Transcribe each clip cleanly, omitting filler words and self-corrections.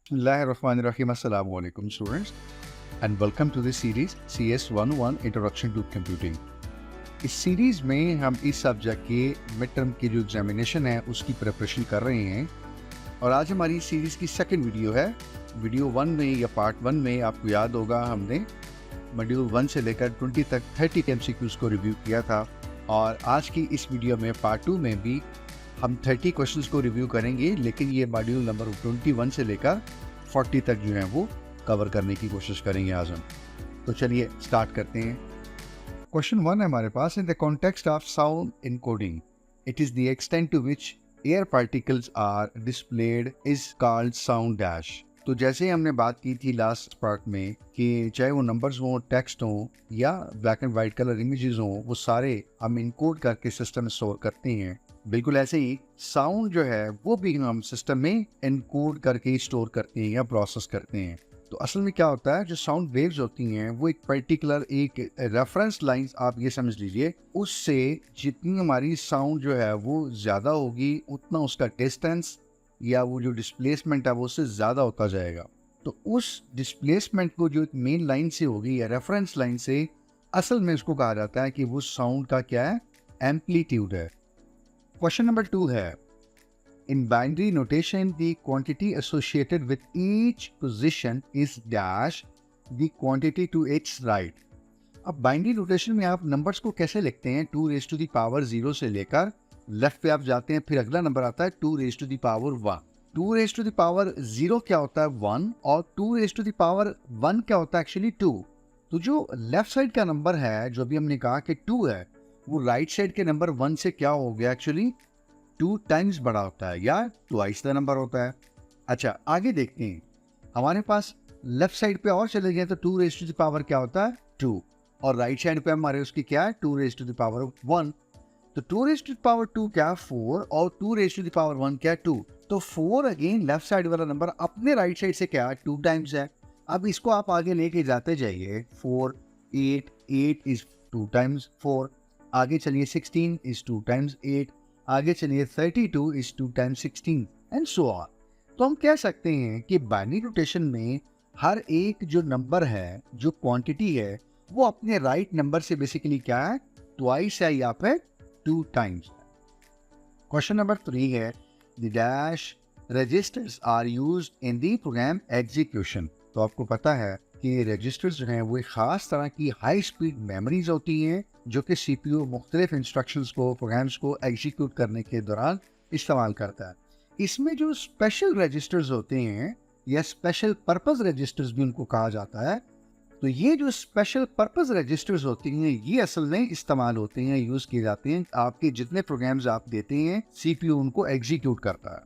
Bismillahirrahmanirrahim. Assalamu alaikum students and welcome to this series CS 101 Introduction to Computing. इस series में हम इस subject के मिड टर्म की जो एग्जामिनेशन है उसकी प्रिपरेशन कर रहे हैं और आज हमारी सीरीज की सेकंड वीडियो है। वीडियो 1 में या पार्ट 1 में आपको याद होगा हमने मॉड्यूल 1 से लेकर 20 तक 30 MCQs को रिव्यू किया था और आज की इस वीडियो में पार्ट 2 में भी हम 30 क्वेश्चंस को रिव्यू करेंगे, लेकिन ये मॉड्यूल नंबर 21 से लेकर 40 तक जो है वो कवर करने की कोशिश करेंगे आज हम। तो चलिए स्टार्ट करते हैं। क्वेश्चन 1 है हमारे पास। In the context of sound encoding it is the extent to which air particles are displaced is called sound dash. तो जैसे हमने बात की थी लास्ट पार्ट में कि चाहे वो नंबर्स हों, टेक्स्ट हों या black and white colour images हों, वो सारे हम इनकोड करके सिस्टम में स्टोर करते हैं। बिल्कुल ऐसे ही साउंड जो है वो भी हम सिस्टम में एनकोड करके स्टोर करते हैं या प्रोसेस करते हैं। तो असल में क्या होता है, जो साउंड वेव्स होती हैं वो एक पर्टिकुलर एक रेफरेंस लाइन, आप ये समझ लीजिए, उससे जितनी हमारी साउंड जो है वो ज़्यादा होगी उतना उसका डिस्टेंस या वो जो डिस्प्लेसमेंट है वो उससे ज़्यादा होता जाएगा। तो उस डिस्प्लेसमेंट को जो एक मेन लाइन से होगी या रेफरेंस लाइन से, असल में उसको कहा जाता है कि वो साउंड का क्या है, एम्पलीट्यूड है। क्वेश्चन नंबर 2 है, in binary notation the quantity associated with each position is dash the quantity to its right. अब बाइनरी नोटेशन में आप नंबर्स को कैसे लिखते हैं, 2 रेज़ टू द पावर 0 से लेकर लेफ्ट पे आप जाते हैं, फिर अगला नंबर आता है 2 raise to the power 1। 2 raise to the power 0 क्या होता है, 1, और 2 रेज़ टू द पावर 1 क्या होता है, एक्चुअली 2। तो जो लेफ्ट साइड का नंबर है, जो भी हमने कहा कि 2 है, वो राइट साइड के नंबर 1 से क्या हो गया, एक्चुअली 2 टाइम्स बड़ा होता है या ट्वाइस द नंबर होता है। अच्छा, आगे देखते हैं। हमारे पास लेफ्ट साइड पे और चले गए तो 2 रेज़ टू द पावर क्या होता है, 2, और राइट साइड पे हमारे उसकी क्या है, 2 रेज़ टू द पावर 1। तो 2 रेज़ टू द पावर 2 क्या, 4, और 2 रेज़ टू द पावर 1 क्या, 2। तो 4 अगेन लेफ्ट साइड वाला नंबर अपने राइट साइड से क्या, 2 टाइम्स है। अब इसको आप आगे लेके जाते जाइए, 4, 8, 8 इज 2 टाइम्स 4, आगे चलिए 16 इज 2 टाइम्स 8, आगे चलिए 32 is 2 times 16 and so on. तो हम कह सकते हैं कि बाइनरी नोटेशन में हर एक जो नंबर है, जो क्वांटिटी है, वो अपने राइट नंबर से बेसिकली क्या है, ट्वाइस है या फिर 2 टाइम्स। क्वेश्चन नंबर 3 है, the dash registers are used in the program execution. तो आपको पता है कि रजिस्टर्स जो हैं वो एक ख़ास तरह की हाई स्पीड मेमोरीज होती हैं जो कि CPU मुख्तलिफ इंस्ट्रक्शंस को, प्रोग्राम्स को एग्जीक्यूट करने के दौरान इस्तेमाल करता है। इसमें जो स्पेशल रजिस्टर्स होते हैं या स्पेशल पर्पस रजिस्टर्स भी उनको कहा जाता है, तो ये जो स्पेशल पर्पस रजिस्टर्स होती हैं ये असल में इस्तेमाल होते हैं, यूज़ किए जाते हैं। आपके जितने प्रोग्राम्स आप देते हैं CPU उनको एग्जीक्यूट करता है।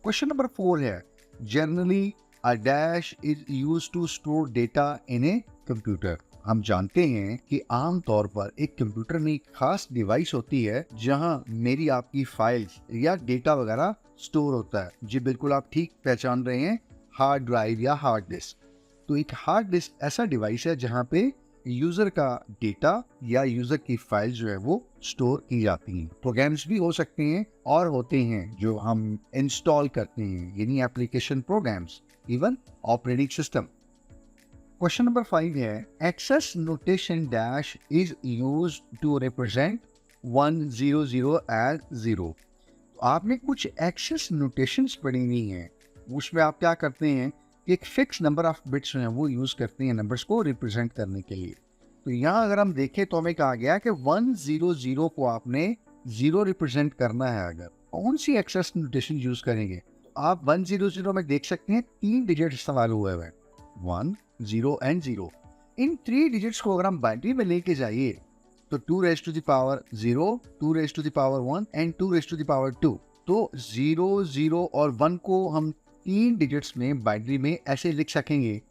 क्वेश्चन नंबर 4 है, generally A dash is used to store data in a computer। हम जानते हैं कि आम तौर पर एक कंप्यूटर में एक खास डिवाइस होती है जहां मेरी आपकी फाइल्स या डेटा वगैरह स्टोर होता है। जी बिल्कुल, आप ठीक पहचान रहे हैं, हार्ड ड्राइव या हार्ड डिस्क। तो एक हार्ड डिस्क ऐसा डिवाइस है जहां पे यूजर का डेटा या यूजर की फाइल जो है वो स्टोर की जाती हैं। प्रोग्राम्स भी हो सकते हैं और होते हैं जो हम इंस्टॉल करते हैं, यानी application programs, even operating system. Question number 5 है, excess notation dash is used to represent 100 as 0। तो आपने कुछ एक्सेस नोटेशंस पढ़ी हुई हैं, उसमें आप क्या करते हैं कि एक फिक्स नंबर ऑफ बिट्स हैं वो यूज करते हैं नंबर्स को रिप्रेजेंट करने के लिए। तो यहाँ अगर हम देखें तो हमें कहा गया कि 100 को आपने 0 रिप्रेजेंट करना है, अगर कौन सी एक्सेस नोटेशन यूज करेंगे, आप 100 में देख सकते हैं 3 डिजिट इस्तेमाल हुए हैं, 1, 0 एंड 0। इन 3 डिजिट्स को अगर हम बाइनरी में लेके जाइए तो 2 raise to the power 0, 2 raise to the power 1 and 2 raise to the power 2। तो 0, 0 और 1 को हम 3 डिजिट्स में बाइनरी में ऐसे लिख सकेंगे।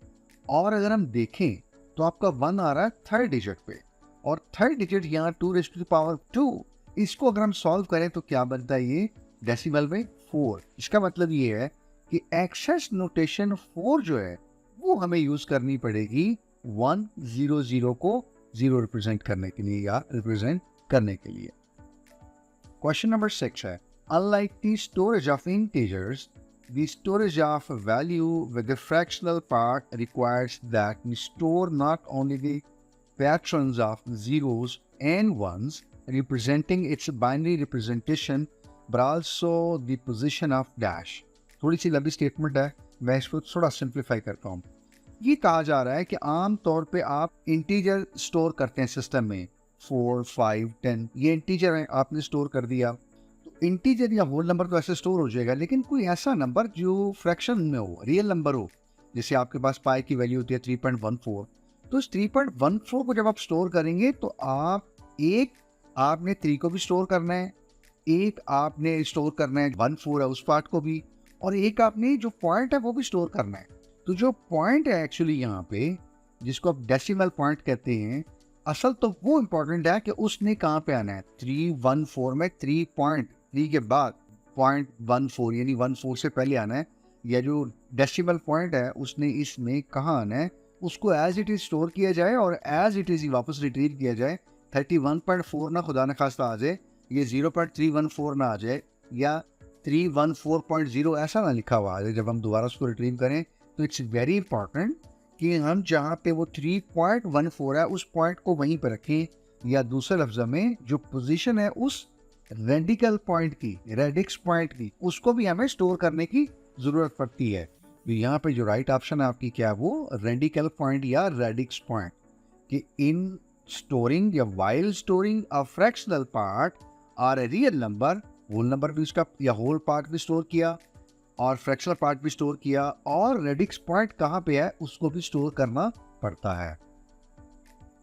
और अगर हम देखें तो आपका 1 आ रहा है थर्ड डिजिट पे, और थर्ड डिजिट यहाँ 2 रेज़ टू द पावर 2। इसको अगर हम सॉल्व करें तो क्या बनता है, ये डेसिमल में 4। इसका मतलब ये है कि एक्सेस नोटेशन 4 जो है वो हमें यूज करनी पड़ेगी 100 को 0 रिप्रेजेंट करने के लिए या रिप्रेजेंट करने के लिए। क्वेश्चन नंबर 6 है, unlike the storage of integers The storage of a value with the fractional part requires that we store not only the patterns of zeros and ones representing its binary representation but also the position of dash. थोड़ी सी लंबी statement है, मैं इसको थोड़ा simplify करता हूँ। ये कहा जा रहा है कि आम तौर पे आप इंटीजर स्टोर करते हैं सिस्टम में, 4, 5, 10 ये इंटीजर है, आपने स्टोर कर दिया तो इंटीजर या होल नंबर तो ऐसे स्टोर हो जाएगा, लेकिन कोई ऐसा नंबर जो फ्रैक्शन में हो, रियल नंबर हो, जैसे आपके पास पाई की वैल्यू होती है 3.14, तो इस 3.14 को जब आप स्टोर करेंगे तो आपने 3 को भी स्टोर करना है, एक आपने स्टोर करना है 14 है उस पार्ट को भी, और एक आपने जो पॉइंट है वो भी स्टोर करना है। तो जो पॉइंट है एक्चुअली यहाँ पे, जिसको आप डेसिमल पॉइंट कहते हैं, असल तो वो इम्पोर्टेंट है कि उसने कहाँ पे आना है। 314 में 3 के बाद 0.14 यानी 14 से पहले आना है, या जो डेसिमल पॉइंट है उसने इसमें कहाँ आना है, उसको एज इट इज स्टोर किया जाए और एज इट इज ही वापस रिट्रीव किया जाए। 31.4 ना खुदा न खास्ता आ जाए, ये 0.314 ना आ जाए, या 314.0 ऐसा ना लिखा हुआ आ जाए जब हम दोबारा उसको रिट्रीव करें। तो इट्स वेरी इंपॉर्टेंट कि हम जहाँ पे वो 3.14 है उस पॉइंट को वहीं पर रखें, या दूसरे लफ्ज़ों में जो पोजीशन है उस रेडिकल पॉइंट की, रेडिक्स पॉइंट की, उसको भी हमें स्टोर करने की ज़रूरत पड़ती है। तो यहाँ पे जो राइट ऑप्शन है आपकी क्या है, वो रेडिकल पॉइंट या रेडिक्स पॉइंट। कि इन स्टोरिंग या while storing a fractional part और a real number, whole number भी उसका या होल पार्ट भी स्टोर किया और फ्रैक्शनल पार्ट भी स्टोर किया, और रेडिक्स पॉइंट कहाँ पे है उसको भी स्टोर करना पड़ता है।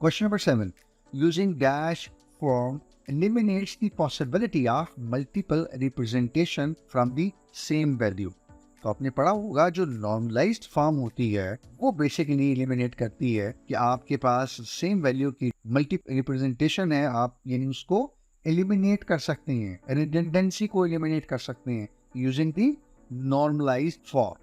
Question number 7, using dash form eliminates the possibility of multiple representation from the same value। तो आपने पढ़ा होगा जो नॉर्मलाइज्ड फॉर्म होती है वो बेसिकली एलिमिनेट करती है कि आपके पास सेम वैल्यू की मल्टीपल रिप्रेजेंटेशन है, आप यानी उसको एलिमिनेट कर सकते हैं, रिडंडेंसी को एलिमिनेट कर सकते हैं using the normalized form।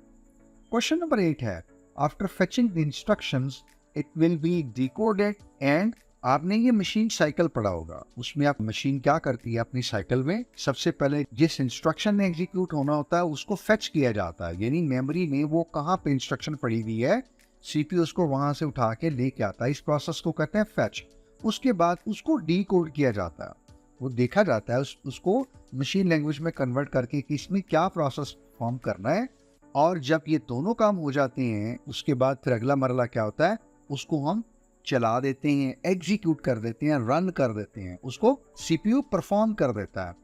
Question number 8 है, after fetching the instructions it will be decoded and आपने ये मशीन साइकिल पढ़ा होगा, उसमें आप मशीन क्या करती है अपनी साइकिल में, सबसे पहले जिस इंस्ट्रक्शन में एग्जीक्यूट होना होता है उसको फेच किया जाता है, यानी मेमोरी में वो कहाँ पे इंस्ट्रक्शन पड़ी हुई है सीपीयू उसको वहां से उठा के लेके आता है, इस प्रोसेस को कहते हैं फेच। उसके बाद उसको डीकोड किया जाता है, वो देखा जाता है उसको मशीन लैंग्वेज में कन्वर्ट करके कि इसमें क्या प्रोसेस फॉर्म करना है, और जब ये दोनों काम हो जाते हैं उसके बाद फिर अगला मरला क्या होता है, उसको हम चला देते हैं, एग्जीक्यूट कर देते हैं, रन कर देते हैं, उसको सीपीयू परफॉर्म कर देता है।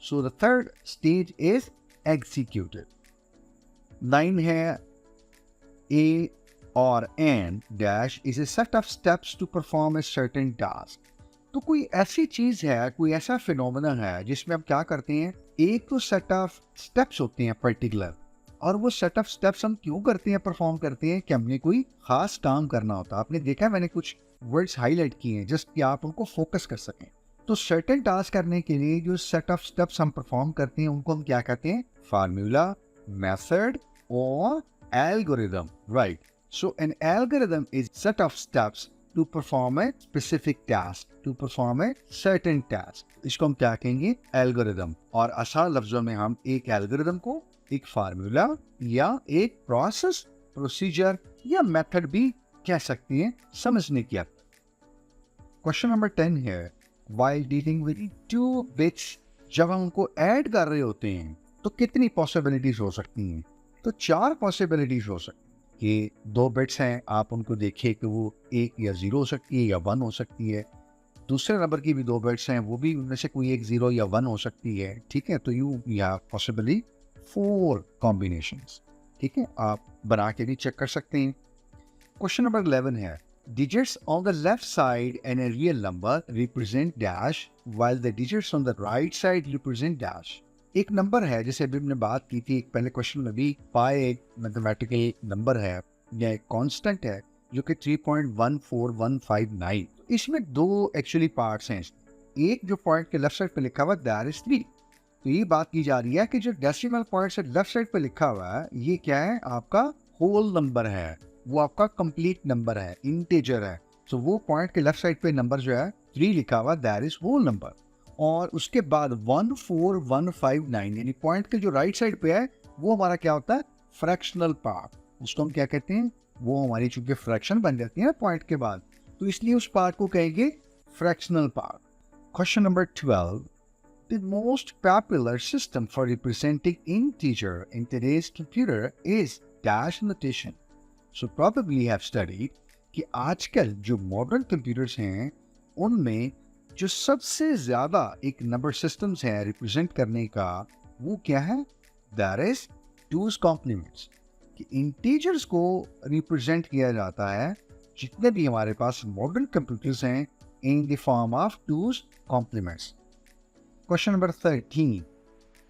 So the third stage is executed. 9 है, ए और an dash is a set of steps to perform a certain task. तो कोई ऐसी चीज है, कोई ऐसा फिनोमेना है जिसमें हम क्या करते हैं, एक तो सेट ऑफ स्टेप्स होते हैं पर्टिकुलर, और वो सेट ऑफ स्टेप्स हम क्यों करते हैं, परफॉर्म करते हैं कि हमने कोई खास काम करना होता है। आपने देखा है मैंने कुछ वर्ड्स हाईलाइट किए हैं जस्ट कि आप उनको फोकस कर सकें। तो सर्टेन टास्क करने के लिए जो सेट ऑफ स्टेप्स हम परफॉर्म करते हैं उनको हम क्या कहते हैं, फार्मूला, मेथड और algorithm, right. So N algorithm is set of steps to perform a specific task, to perform a certain task। इसको हम क्या कहेंगे, एल्गोरिदम। और आसान लफ्जों में हम एक एल्गोरिदम को एक फार्मूला या एक प्रोसेस, प्रोसीजर या मेथड भी कह सकते हैं समझने की। क्वेश्चन नंबर 10 है, while dealing with 2 bits, जब हम उनको ऐड कर रहे होते हैं तो कितनी पॉसिबिलिटीज हो सकती हैं, तो 4 पॉसिबिलिटीज हो सकती हैं। कि 2 बिट्स हैं, आप उनको देखिए कि वो 1 या 0 हो सकती है या 1 हो सकती है। दूसरे नंबर की भी 2 बिट्स हैं, वो भी उनमें से कोई एक 0 या 1 हो सकती है, ठीक है। तो यू हैव पॉसिबली 4 कॉम्बिनेशंस, ठीक है, आप बना के भी चेक कर सकते हैं। क्वेश्चन नंबर 11 है, digits on the left side and a real number represent dash while the digits on the right side represent dash। एक नंबर है, जैसे अभी हमने बात की थी एक पहले क्वेश्चन में भी, पाई एक मैथमेटिकल नंबर है या एक कांस्टेंट है जो कि 3.14159। इसमें 2 एक्चुअली पार्ट्स हैं। एक जो पॉइंट के लेफ्ट साइड पे लिखा हुआ दैट इज 3। तो ये बात की जा रही है कि जो डेसिमल पॉइंट से लेफ्ट साइड पे लिखा हुआ है ये क्या है, आपका होल नंबर है, वो आपका कंप्लीट नंबर है, इंटीजर है। तो वो पॉइंट के लेफ्ट साइड पे नंबर जो है 3 लिखा हुआ दैट इज होल नंबर। और उसके बाद 14159 यानी पॉइंट के जो राइट साइड पे है वो हमारा क्या होता है, फ्रैक्शनल पार्ट। उसको हम क्या कहते हैं, वो हमारी चूंकि फ्रैक्शन बन जाती है ना पॉइंट के बाद, तो इसलिए उस पार्ट को कहेंगे fractional part. Question number 12, the most popular system for representing integer in today's computer is dash notation. So probably have studied कि आजकल जो मॉडर्न कंप्यूटर्स हैं उनमें जो सबसे ज्यादा एक नंबर सिस्टम्स है रिप्रेजेंट करने का, वो क्या है, दैट इज टूज कॉम्प्लीमेंट्स। कि इंटीजर्स को रिप्रेजेंट किया जाता है जितने भी हमारे पास मॉडर्न कंप्यूटर्स हैं in the form of two's complements. Question number 13.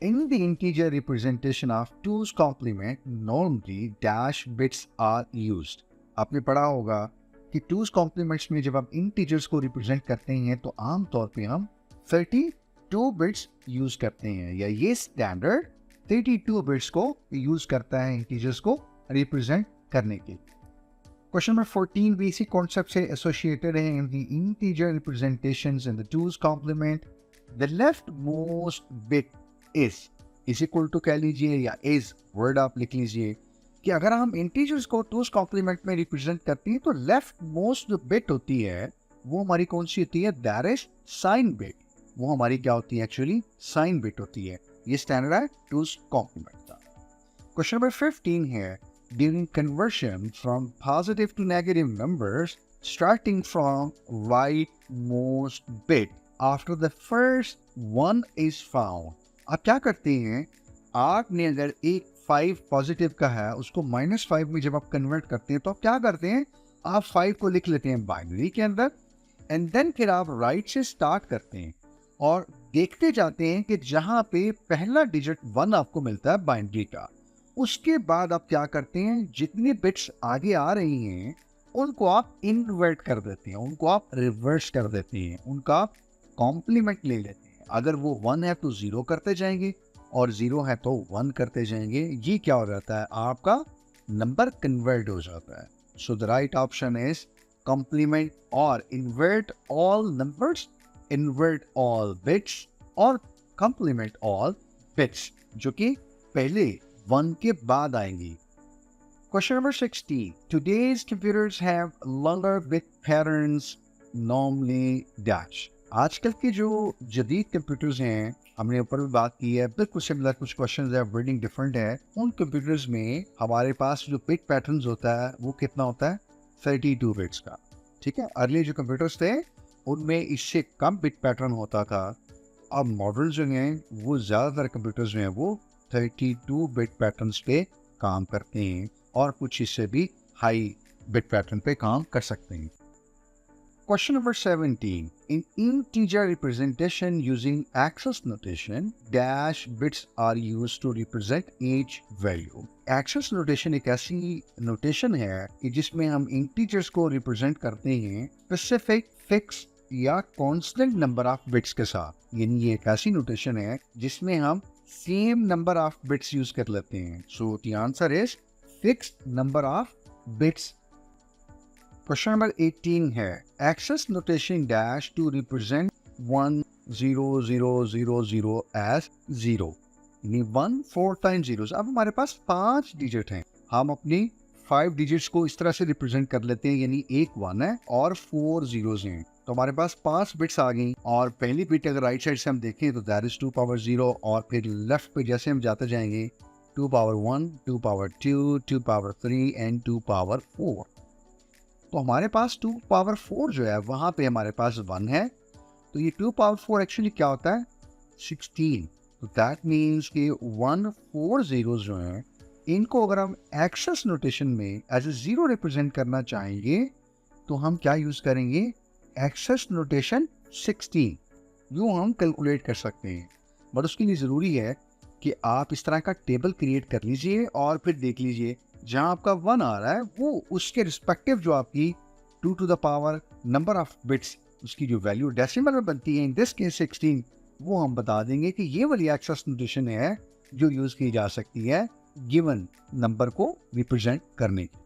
In the integer representation of 2's complement, normally dash bits are used. आपने पढ़ा होगा कि 2's complements में जब हम इंटीजर्स को रिप्रेजेंट करते हैं तो आमतौर पे हम 32 बिट्स यूज करते हैं, या ये स्टैंडर्ड 32 बिट्स को यूज करता है इंटीजर्स को रिप्रेजेंट करने के। क्वेश्चन नंबर 14 बेसिक कॉन्सेप्ट से एसोसिएटेड है in the integer representations in the 2's complement। The leftmost bit is equal to कह लीजिए या is वर्ड आप लिख लीजिए कि अगर हम इंटीजर्स को टूज कॉम्प्लीमेंट में रिप्रेजेंट करते हैं तो लेफ्ट मोस्ट जो बिट होती है वो हमारी कौन सी होती है, दैट इज साइन बिट। वो हमारी क्या होती है, एक्चुअली साइन बिट होती है। ये स्टैंडर्ड है टूज कॉम्प्लीमेंट का। क्वेश्चन नंबर 15 है, during conversion from positive to negative numbers starting from right most bit after the first one is found. आप क्या करते हैं, आपने अगर एक 5 पॉजिटिव का है उसको -5 में जब आप कन्वर्ट करते हैं तो आप क्या करते हैं, आप 5 को लिख लेते हैं बाइनरी के अंदर एंड देन फिर आप राइट से स्टार्ट करते हैं और देखते जाते हैं कि जहां पे पहला डिजिट 1 आपको मिलता है बाइनरी का, उसके बाद आप क्या करते हैं, जितनी बिट्स आगे आ रही हैं उनको आप इन्वर्ट कर देते हैं, उनको आप रिवर्स कर देते हैं, उनका आप कॉम्प्लीमेंट ले लेते हैं। अगर वो 1 है तो 0 करते जाएंगे और 0 है तो 1 करते जाएंगे। ये क्या हो जाता है, आपका नंबर कन्वर्ट हो जाता है। So the right option is complement और invert all numbers, invert all bits और कॉम्प्लीमेंट ऑल बिट्स, जो कि पहले 1 के बाद आएंगी। Question number 16. Today's computers have longer bit patterns, normally dash. आजकल के जो जदीद कंप्यूटर्स हैं, हमने ऊपर भी बात की है, बिल्कुल सिमिलर कुछ क्वेश्चंस है, वर्डिंग डिफरेंट है। उन कंप्यूटर्स में हमारे पास जो बिट पैटर्न्स होता है वो कितना होता है, 32 बिट्स का। ठीक है, अर्ली जो कंप्यूटर्स थे उनमें इससे कम बिट पैटर्न होता था। अब मॉडल जो हैं वो ज़्यादातर कंप्यूटर्स में वो 32 बिट पैटर्न्स पे काम करते हैं और कुछ इससे भी हाई बिट पैटर्न पे काम कर सकते हैं। Question number 17. In integer representation using access notation, dash bits are used to represent each value. Access notation एक ऐसी notation है कि जिसमें हम integers को represent करते हैं specific, fixed या constant number of bits के साथ। यानी ये एक ऐसी notation है जिसमें हम same number of bits use कर लेते हैं। So the answer is fixed number of bits. Question number 18 है, excess notation dash to represent 1 0 0 0 0 as 0, यानी 1 4 टाइम जीरोस। अब हमारे पास 5 डिजिट हैं, हम अपनी 5 डिजिट्स को इस तरह से रिप्रेजेंट कर लेते हैं, यानी एक 1 है और 4 जीरोस हैं, तो हमारे पास 5 बिट्स आ गई। और पहली बिट अगर राइट साइड से हम देखें तो दैट इज 2 पावर 0, और फिर लेफ्ट पे जैसे हम जाते जाएंगे 2 power 1 2 power 2 2 power 3 and 2 power 4। तो हमारे पास 2 पावर 4 जो है वहाँ पे हमारे पास 1 है, तो ये 2 पावर 4 एक्चुअली क्या होता है, 16। तो दैट मीन्स कि 1 4 जीरोस जो हैं इनको अगर हम एक्सेस नोटेशन में एज ए 0 रिप्रेजेंट करना चाहेंगे तो हम क्या यूज़ करेंगे, एक्सेस नोटेशन 16। यूँ हम कैलकुलेट कर सकते हैं, बट उसके लिए ज़रूरी है कि आप इस तरह का टेबल क्रिएट कर लीजिए और फिर देख लीजिए जहां आपका 1 आ रहा है वो उसके रिस्पेक्टिव जो आपकी 2 to the power number of bits उसकी जो वैल्यू डेसिमल में बनती है, इन दिस केस 16, वो हम बता देंगे कि ये वाली एक्सेस नोटेशन है जो यूज की जा सकती है गिवन नंबर को रिप्रेजेंट करने की।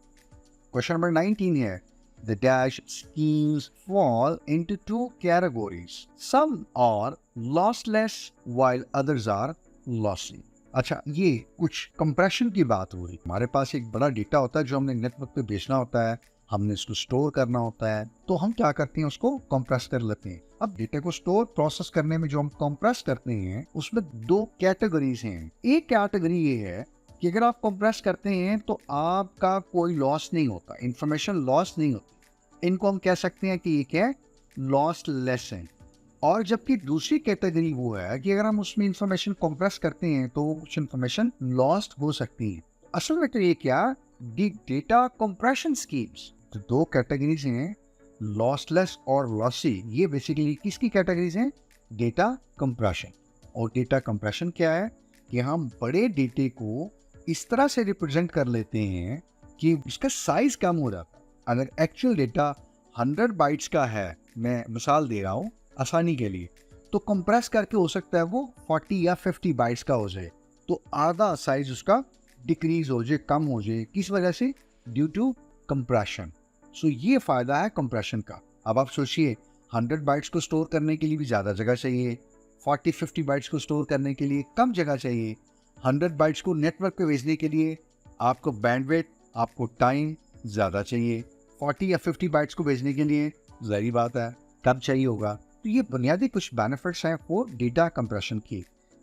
क्वेश्चन नंबर 19 है, the dash schemes fall into 2 categories, some are lossless while others are lossy. अच्छा, ये कुछ कंप्रेशन की बात हो रही। हमारे पास एक बड़ा डेटा होता है जो हमने नेटवर्क पे भेजना होता है, हमने इसको स्टोर करना होता है, तो हम क्या करते हैं, उसको कंप्रेस कर लेते हैं। अब डेटा को स्टोर प्रोसेस करने में जो हम कंप्रेस करते हैं उसमें दो कैटेगरीज हैं। एक कैटेगरी ये है कि अगर आप कंप्रेस करते हैं तो आपका कोई लॉस नहीं होता, इंफॉर्मेशन लॉस नहीं होती। इनको हम कह सकते हैं कि ये क्या है, लॉस लेस है। और जबकि दूसरी कैटेगरी वो है कि अगर हम उसमें इंफॉर्मेशन कंप्रेस करते हैं तो कुछ इंफॉर्मेशन लॉस्ट हो सकती है। असल में तो ये क्या, दी डेटा कंप्रेशन स्कीम्स, तो दो कैटेगरीज हैं, लॉसलेस और लॉसी। ये बेसिकली किसकी कैटेगरीज हैं, डेटा कंप्रेशन। और डेटा कंप्रेशन क्या है कि हम बड़े डेटे को इस तरह से रिप्रेजेंट कर लेते हैं कि उसका साइज कम हो जाता है। अगर एक्चुअल डेटा 100 बाइट्स का है, मैं मिसाल दे रहा हूँ आसानी के लिए, तो कंप्रेस करके हो सकता है वो 40 या 50 बाइट्स का हो जाए, तो आधा साइज उसका डिक्रीज हो जाए, कम हो जाए। किस वजह से, ड्यू टू कंप्रेशन। सो ये फायदा है कंप्रेशन का। अब आप सोचिए, 100 बाइट्स को स्टोर करने के लिए भी ज़्यादा जगह चाहिए, 40-50 बाइट्स को स्टोर करने के लिए कम जगह चाहिए, 100 बाइट्स को नेटवर्क पे भेजने के लिए आपको बैंडविड्थ, आपको टाइम ज़्यादा चाहिए। 40 या 50 बाइट्स को भेजने के लिए ज़ाहिर बात है कम चाहिए होगा। तो ये बुनियादी कुछ बेनिफिट्स हैं फॉर डेटा कंप्रेशन की।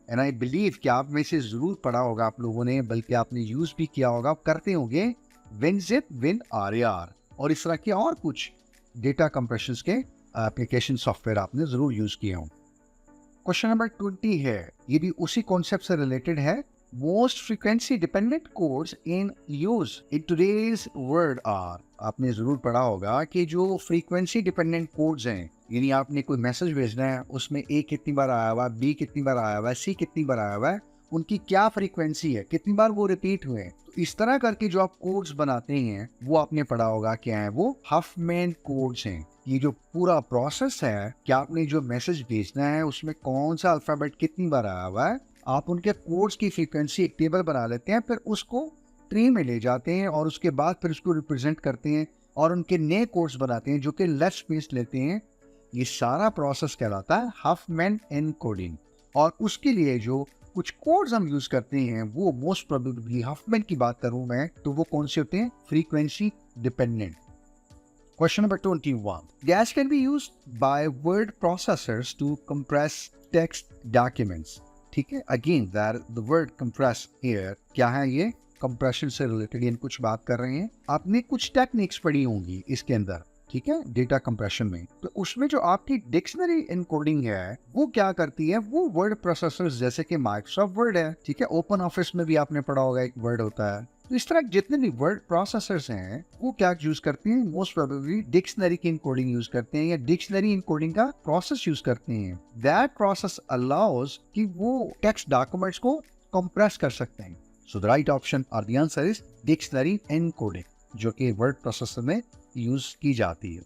एंड आई बिलीव कि आप में से ज़रूर पढ़ा होगा आप लोगों ने, बल्कि आपने यूज़ भी किया होगा, करते होंगे WinZip, WinRAR और इस तरह के और कुछ डेटा कंप्रेशन के एप्लीकेशन सॉफ्टवेयर आपने ज़रूर यूज़ किए हों। क्वेश्चन नंबर 20 है, ये भी उसी कॉन्सेप्ट से रिलेटेड है। Most frequency dependent codes in use in today's world are. आपने जरूर पढ़ा होगा कि जो फ्रीक्वेंसी डिपेंडेंट कोड्स हैं, यानी आपने कोई मैसेज भेजना है, उसमें ए कितनी बार आया हुआ है, बी कितनी बार आया हुआ है, सी कितनी बार आया हुआ है, उनकी क्या फ्रीक्वेंसी है, कितनी बार वो रिपीट हुए हैं। तो इस तरह करके जो आप कोड्स बनाते हैं वो आपने पढ़ा होगा क्या है, वो हफमैन कोड्स हैं। ये जो पूरा प्रोसेस है कि आपने जो मैसेज भेजना है उसमें कौन सा अल्फाबेट कितनी बार आया हुआ है, आप उनके कोड्स की फ्रीक्वेंसी एक टेबल बना लेते हैं, फिर उसको ट्री में ले जाते हैं और उसके बाद फिर उसको रिप्रेजेंट करते हैं और उनके नए कोड्स बनाते हैं जो कि लेस स्पेस लेते हैं। ये सारा प्रोसेस कहलाता है हफमैन एनकोडिंग। और उसके लिए जो कुछ कोड्स हम यूज करते हैं वो मोस्ट प्रोबेबली, हफमैन की बात करूं मैं तो वो कौन से होते हैं, frequency dependent. Question number 21. Gas can be used by word processors to compress text documents. ठीक है, again the word compress here क्या है, ये compression से रिलेटेड कुछ बात कर रहे हैं। आपने कुछ टेक्निक्स पढ़ी होंगी इसके अंदर, ठीक है, डेटा कंप्रेशन में। तो उसमें जो आपकी डिक्शनरी इनकोडिंग है वो क्या करती है, वो वर्ड प्रोसेसर्स जैसे कि माइक्रोसॉफ्ट वर्ड है, ठीक है, ओपन ऑफिस में भी आपने पढ़ा होगा एक वर्ड होता है। तो इस तरह जितने भी वर्ड प्रोसेसर्स हैं वो क्या यूज करते हैं, मोस्ट प्रोबेबली डिक्शनरी की इनकोडिंग यूज करते हैं या डिक्शनरी इनकोडिंग का प्रोसेस यूज करते हैं। दैट प्रोसेस अलाउज कि वो टेक्स्ट डॉक्यूमेंट्स को कंप्रेस कर सकते हैं। सो द राइट ऑप्शन और the answer is dictionary encoding, जो कि वर्ड प्रोसेसर में यूज की जाती है।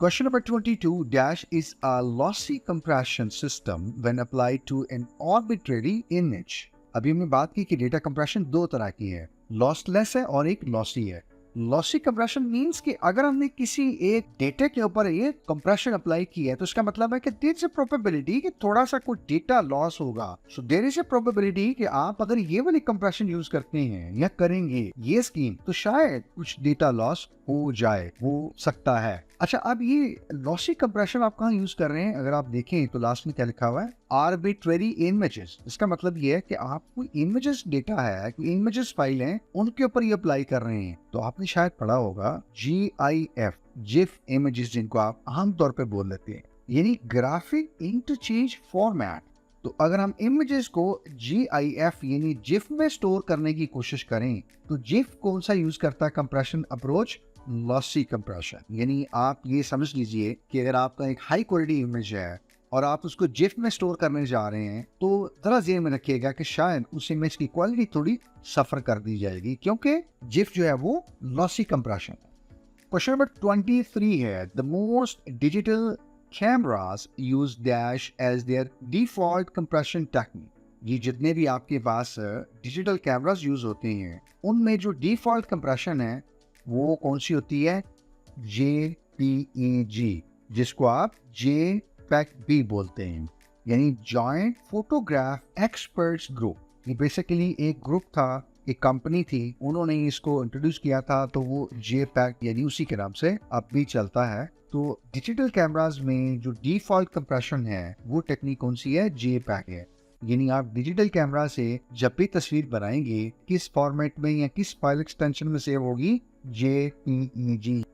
Question number 22 dash is a lossy compression system when applied to an arbitrary image. अभी हमने बात की कि डेटा कंप्रेशन दो तरह की है, लॉसलेस है और एक लॉसी है। लॉसी कंप्रेशन मींस कि अगर हमने किसी एक डेटा के ऊपर ये कंप्रेशन अप्लाई किया है तो इसका मतलब है कि देयर इज अ प्रोबेबिलिटी कि थोड़ा सा कोई डेटा लॉस होगा। So there is a probability कि आप अगर ये वाली कंप्रेशन यूज करते हैं या करेंगे ये स्कीम, तो शायद कुछ डेटा लॉस हो जाए, हो सकता है। अच्छा, अब ये लॉसी कंप्रेशन आप कहाँ यूज कर रहे हैं, अगर आप देखें तो लास्ट में क्या लिखा हुआ है, आर्बिट्रेरी इमेजेस। इसका मतलब ये है कि आप कोई इमेजेस डेटा है, कोई इमेजेस फाइल है, उनके ऊपर ये अप्लाई कर रहे हैं। तो आपने शायद पढ़ा होगा GIF, जिफ इमेजेस, जिनको आप आमतौर पे बोल लेते हैं, यानी ग्राफिक इंटरचेंज फॉर्मेट। तो अगर हम इमेजेस को GIF यानी जिफ में स्टोर करने की कोशिश करें तो जिफ कौन सा यूज करता है कंप्रेशन अप्रोच, लॉसी कंप्रेशन। यानी आप ये समझ लीजिए कि अगर आपका एक हाई क्वालिटी इमेज है और आप उसको जिफ में स्टोर करने जा रहे हैं तो जरा ज़हन में रखिएगा कि शायद उस इमेज की क्वालिटी थोड़ी सफर कर दी जाएगी, क्योंकि जिफ जो है वो लॉसी कंप्रेशन है। क्वेश्चन नंबर 23 है, the most digital cameras use dash as their default compression technique. ये जितने भी आपके पास डिजिटल कैमरास यूज होते हैं उनमें जो डिफॉल्ट कंप्रेशन है वो कौन सी होती है, JPEG, जिसको आप JPEG भी बोलते हैं, यानी जॉइंट फोटोग्राफ एक्सपर्ट्स ग्रुप। ये बेसिकली एक ग्रुप था, एक कंपनी थी, उन्होंने इसको इंट्रोड्यूस किया था, तो वो JPEG यानी उसी के नाम से अब भी चलता है। तो डिजिटल कैमरास में जो डिफॉल्ट कंप्रेशन है वो टेक्निक कौन सी है? JPEG है। यानी आप डिजिटल कैमरा से जब भी तस्वीर बनाएंगे किस फॉर्मेट में या किस फाइल एक्सटेंशन में सेव होगी? JPEG।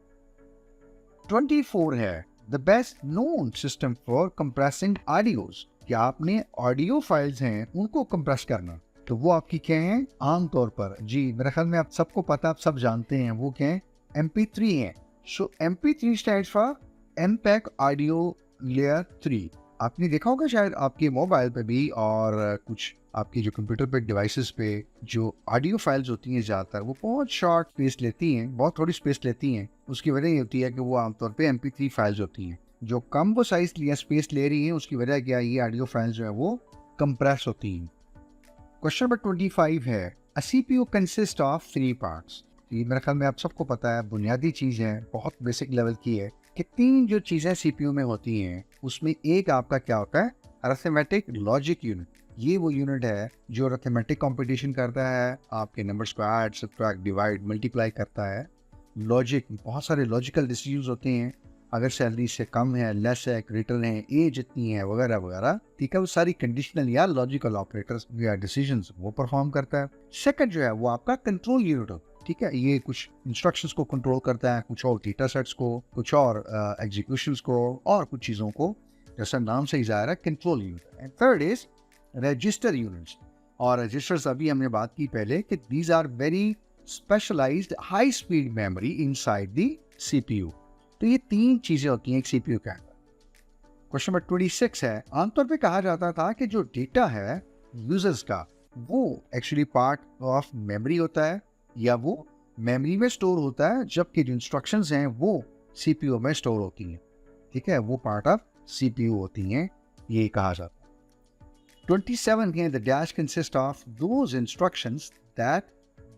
24 है the best known system for compressing audios. क्या आपने ऑडियो फाइल्स हैं उनको कंप्रेस करना, तो वो आपकी क्या है? आमतौर पर जी मेरे ख्याल में आप सबको पता, आप सब जानते हैं वो क्या है? MP3 है। सो MP3 stands for MPEG audio layer 3। आपने देखा होगा शायद आपके मोबाइल पे भी और कुछ आपकी जो कंप्यूटर पे डिवाइसेस पे जो ऑडियो फाइल्स होती हैं ज़्यादातर वो बहुत शॉर्ट स्पेस लेती हैं, बहुत थोड़ी स्पेस लेती हैं। उसकी वजह ये होती है कि वो आमतौर पे MP3 फाइल्स होती हैं। जो कम वो साइज लिया स्पेस ले रही हैं उसकी वजह क्या है? ये ऑडियो फाइल्स जो है वो कंप्रेस होती हैं। क्वेश्चन नंबर 25 है अ CPU कंसिस्ट ऑफ 3 पार्ट्स। ये मेरे ख्याल में आप सबको पता है, बुनियादी चीज़ है, बहुत बेसिक लेवल की है कि 3 जो चीज़ें CPU में होती हैं उसमें एक आपका क्या होता है? Arithmetic logic unit. ये वो यूनिट है जो अरिथमेटिक कंपटीशन करता है, आपके नंबर्स को ऐड, सब्ट्रैक्ट, डिवाइड, मल्टीप्लाई करता है। लॉजिक, बहुत सारे लॉजिकल डिसीजंस होते हैं, अगर सैलरी से कम है, लेस है, ग्रेटर है, एज इतनी है, वगैरह वगैरह, ठीक है, वो सारी कंडीशनल या लॉजिकल ऑपरेटर्स या डिसीजंस वो परफॉर्म करता है। सेकंड जो है वो आपका कंट्रोल यूनिट होता है, ठीक है, ये कुछ इंस्ट्रक्शंस को कंट्रोल करता है, कुछ और डेटा सेट्स को, कुछ और एग्जीक्यूशंस को और कुछ चीज़ों को, जैसा नाम से ही ज़ाहिर है control unit. And third is register units. और रजिस्टर्स अभी हमने बात की पहले कि these are very specialized high speed memory inside the CPU। तो ये 3 चीजें होती हैं एक CPU के अंदर। क्वेश्चन नंबर 26 है आमतौर पे कहा जाता था कि जो डेटा है यूजर्स का वो एक्चुअली पार्ट ऑफ मेमोरी होता है या वो मेमोरी में स्टोर होता है, जबकि जो इंस्ट्रक्शंस हैं वो CPU में स्टोर होती हैं, ठीक है, वो पार्ट ऑफ CPU होती हैं, ये कहा जाता है। 27 है the dash consist of those instructions that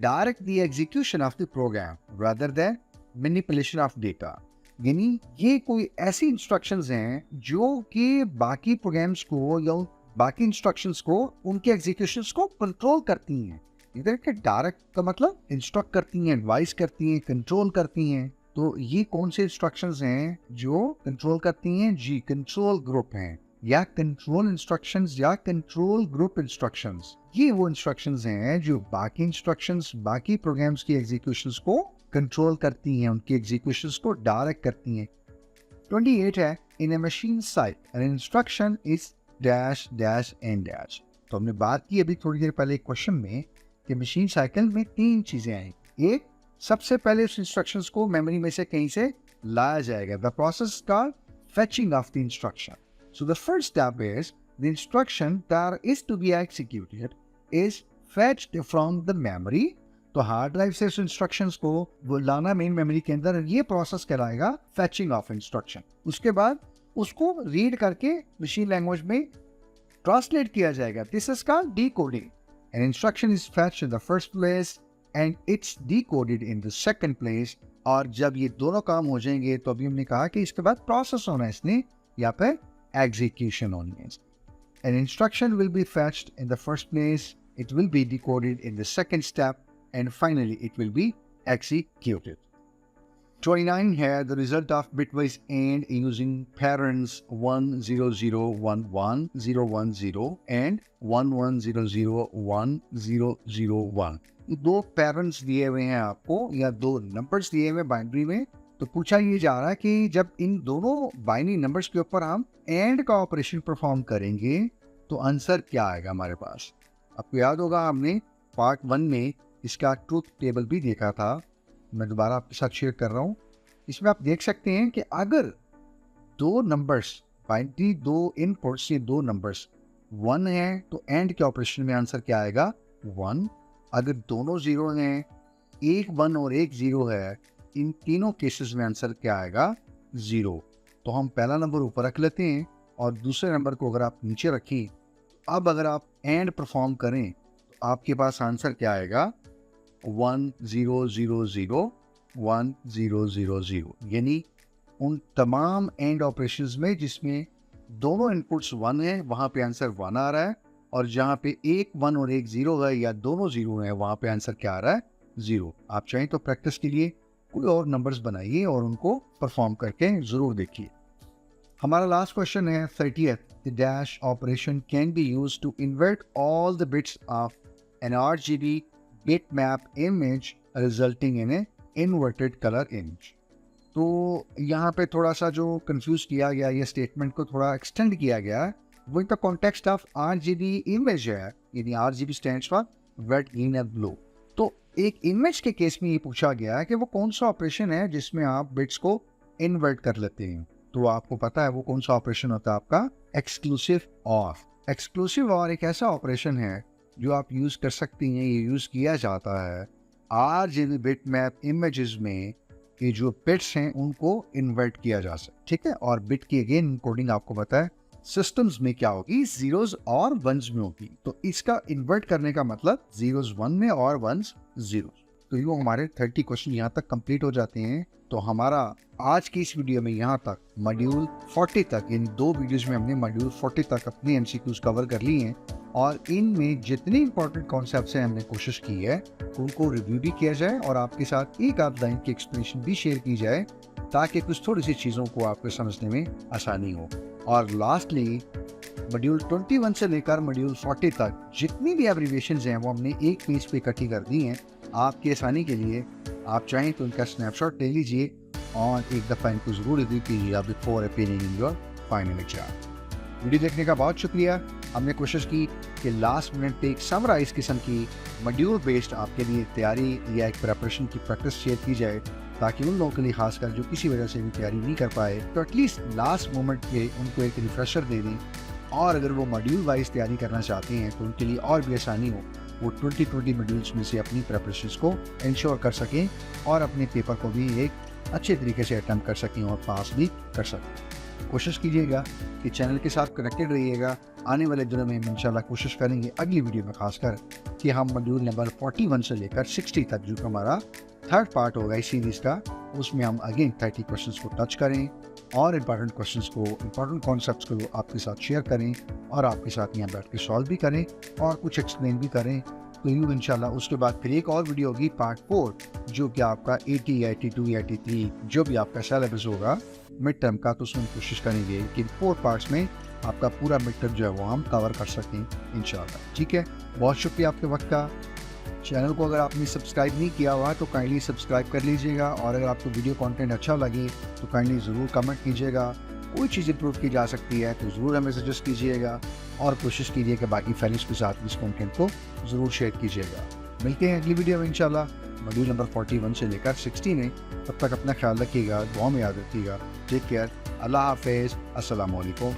direct the execution of the program rather than manipulation of data. यानी ये कोई ऐसी इंस्ट्रक्शंस हैं जो कि बाकी प्रोग्राम्स को या बाकी इंस्ट्रक्शंस को, उनके एग्जीक्यूशंस को कंट्रोल करती हैं। इधर के डायरेक्ट का मतलब इंस्ट्रक्ट करती हैं, एडवाइस करती हैं, कंट्रोल करती हैं। तो ये कौन से इंस्ट्रक्शंस हैं जो कंट्रोल करती हैं? जी कंट्रोल ग्रुप हैं, या कंट्रोल इंस्ट्रक्शंस या कंट्रोल ग्रुप इंस्ट्रक्शंस। ये वो इंस्ट्रक्शंस हैं जो बाकी इंस्ट्रक्शंस, बाकी प्रोग्राम्स की एग्जीक्यूशंस को कंट्रोल करती हैं, उनकी एग्जीक्यूशंस को डायरेक्ट करती हैं। 28 है in a machine cycle an instruction is dash dash and dash. तो हमने बात की अभी थोड़ी देर पहले क्वेश्चन में कि मशीन साइकिल में 3 चीजें हैं। एक, सबसे पहले उस इंस्ट्रक्शंस को मेमोरी में से कहीं से लाया जाएगा, the process called fetching of the instruction. So the first step is the instruction that is to be executed is fetched from the memory. तो हार्ड ड्राइव से उस इंस्ट्रक्शंस को वो लाना मेन मेमोरी के अंदर, ये प्रोसेस कहलाएगा फेचिंग ऑफ इंस्ट्रक्शन। उसके बाद उसको रीड करके मशीन लैंग्वेज में ट्रांसलेट किया जाएगा, this is called decoding. N instruction is fetched in the first place and it's decoded in the second place. और जब ये दोनों काम हो जाएंगे तो अभी हमने कहा कि इसके बाद प्रोसेस होना है इसने, या फिर एग्जीक्यूशन होनी है। An instruction will be fetched in the first place, it will be decoded in the second step, and finally it will be executed. 29 here, the result of bitwise AND using patterns 10011 and 11001001। दो patterns दिए हुए हैं आपको, या दो numbers दिए हुए binary में। तो पूछा ये जा रहा है कि जब इन दोनों बाइनरी नंबर्स के ऊपर हम एंड का ऑपरेशन परफॉर्म करेंगे तो आंसर क्या आएगा हमारे पास। आपको याद होगा हमने पार्ट 1 में इसका ट्रूथ टेबल भी देखा था, मैं दोबारा आपके साथ शेयर कर रहा हूँ। इसमें आप देख सकते हैं कि अगर दो नंबर्स बाइनरी, दो इनपुट्स से दो नंबर्स 1 है तो एंड के ऑपरेशन में आंसर क्या आएगा? 1। अगर दोनों 0 हैं, एक 1 और एक 0 है, इन तीनों केसेस में आंसर क्या आएगा? 0। तो हम पहला नंबर ऊपर रख लेते हैं और दूसरे नंबर को अगर आप नीचे रखें, अब अगर आप एंड परफॉर्म करें तो आपके पास आंसर क्या आएगा? 10001000। यानी उन तमाम एंड ऑपरेशंस में जिसमें दोनों इनपुट्स 1 है, वहां पे आंसर 1 आ रहा है, और जहाँ पे एक 1 और एक 0 है या दोनों 0 हैं वहाँ पे आंसर क्या आ रहा है? 0। आप चाहें तो प्रैक्टिस के लिए कोई और नंबर्स बनाइए और उनको परफॉर्म करके ज़रूर देखिए। हमारा लास्ट क्वेश्चन है 30th। The dash operation can be used to invert all the bits of an RGB bitmap image resulting in a inverted color image। तो यहाँ पे थोड़ा सा जो कंफ्यूज किया गया, ये स्टेटमेंट को थोड़ा एक्सटेंड किया गया है। वो इन the context of RGB image है, यानी RGB stands for red, green and blue. तो एक इमेज के केस में ये पूछा गया है कि वो कौन सा ऑपरेशन है जिसमें आप बिट्स को इन्वर्ट कर लेते हैं। तो आपको पता है वो कौन सा ऑपरेशन होता है? आपका एक्सक्लूसिव ऑर। एक्सक्लूसिव ऑर एक ऐसा ऑपरेशन है जो आप यूज कर सकती हैं, ये यूज किया जाता है RGB बिटमैप इमेजेस में कि जो बिट्स हैं उनको इन्वर्ट किया जा सकता है, ठीक है। और बिट की अगेन कोडिंग आपको पता है सिस्टम्स में क्या होगी, जीरोस और वंस में होगी। तो इसका इन्वर्ट करने का मतलब जीरोस 1 में और वंस 0। तो यूँ हमारे 30 क्वेश्चन यहाँ तक कंप्लीट हो जाते हैं। तो हमारा आज की इस वीडियो में यहाँ तक मॉड्यूल 40 तक, इन 2 वीडियोज में हमने मॉड्यूल 40 तक अपने MCQs कवर कर लिए हैं और इनमें जितने इंपॉर्टेंट कॉन्सेप्ट्स हैं हमने कोशिश की है उनको रिव्यू भी किया जाए और आपके साथ एक आध लाइन की एक्सप्लेनेशन भी शेयर की जाए ताकि कुछ थोड़ी सी चीज़ों को आपको समझने में आसानी हो। और लास्टली मॉड्यूल 21 से लेकर मॉड्यूल 40 तक जितनी भी एब्रीविएशंस हैं वो हमने एक पेज पे इकट्ठी कर दी हैं आपकी आसानी के लिए। आप चाहें तो इनका स्नैपशॉट ले लीजिए और एक दफ़ा इनको ज़रूर रिव्यू कीजिए before appearing in your final exam. Video देखने का बहुत शुक्रिया। हमने कोशिश की कि लास्ट मिनट पे एक समराइज किस्म की मॉड्यूल बेस्ड आपके लिए तैयारी या एक प्रिपरेशन की प्रैक्टिस शेयर की जाए ताकि उन लोगों के लिए खासकर जो किसी वजह से भी तैयारी नहीं कर पाए तो एटलीस्ट लास्ट मोमेंट पे उनको एक रिफ्रेशर दे दें। और अगर वो मॉड्यूल वाइज तैयारी करना चाहते हैं तो उनके लिए और भी आसानी हो, वो 2020 मॉड्यूल्स में से अपनी प्रिपरेशंस को इंश्योर कर सकें और अपने पेपर को भी एक अच्छे तरीके से अटेम्प्ट कर सकें और पास भी कर सकें। कोशिश कीजिएगा कि चैनल के साथ कनेक्टेड रहिएगा। आने वाले दिनों में इंशाल्लाह कोशिश करेंगे अगली वीडियो में खासकर कि हम मॉड्यूल नंबर 41 से लेकर 60 तक जो हमारा थर्ड पार्ट होगा इस सीरीज़ का, उसमें हम अगेन 30 क्वेश्चंस को टच करें और इंपॉर्टेंट क्वेश्चंस को, इंपॉर्टेंट कॉन्सेप्ट्स को आपके साथ शेयर करें और आपके साथ यहाँ बैठ के सॉल्व भी करें और कुछ एक्सप्लेन भी करें। तो यूँ इंशाल्लाह उसके बाद फिर एक और वीडियो होगी पार्ट 4 जो कि आपका 80 या 82 या 83 जो भी आपका सिलेबस होगा मिड टर्म का, तो उसमें कोशिश करेंगे कि 4 पार्ट्स में आपका पूरा मिड टर्म जो है वो हम कवर कर सकें इंशाल्लाह। ठीक है, बहुत शुक्रिया आपके वक्त का। चैनल को अगर आपने सब्सक्राइब नहीं किया हुआ तो काइंडली सब्सक्राइब कर लीजिएगा और अगर आपको वीडियो कंटेंट अच्छा लगे तो काइंडली ज़रूर कमेंट कीजिएगा। कोई चीज़ इंप्रूव की जा सकती है तो ज़रूर हमें सजेस्ट कीजिएगा और कोशिश कीजिए कि बाकी फ्रेंड्स के साथ इस कंटेंट को ज़रूर शेयर कीजिएगा। मिलते हैं अगली वीडियो में इंशाल्लाह मॉड्यूल नंबर 41 से लेकर 60 में। तब तक अपना ख्याल रखिएगा, दुआ में याद रखिएगा। टेक केयर, अल्लाह हाफिज़, अस्सलाम वालेकुम।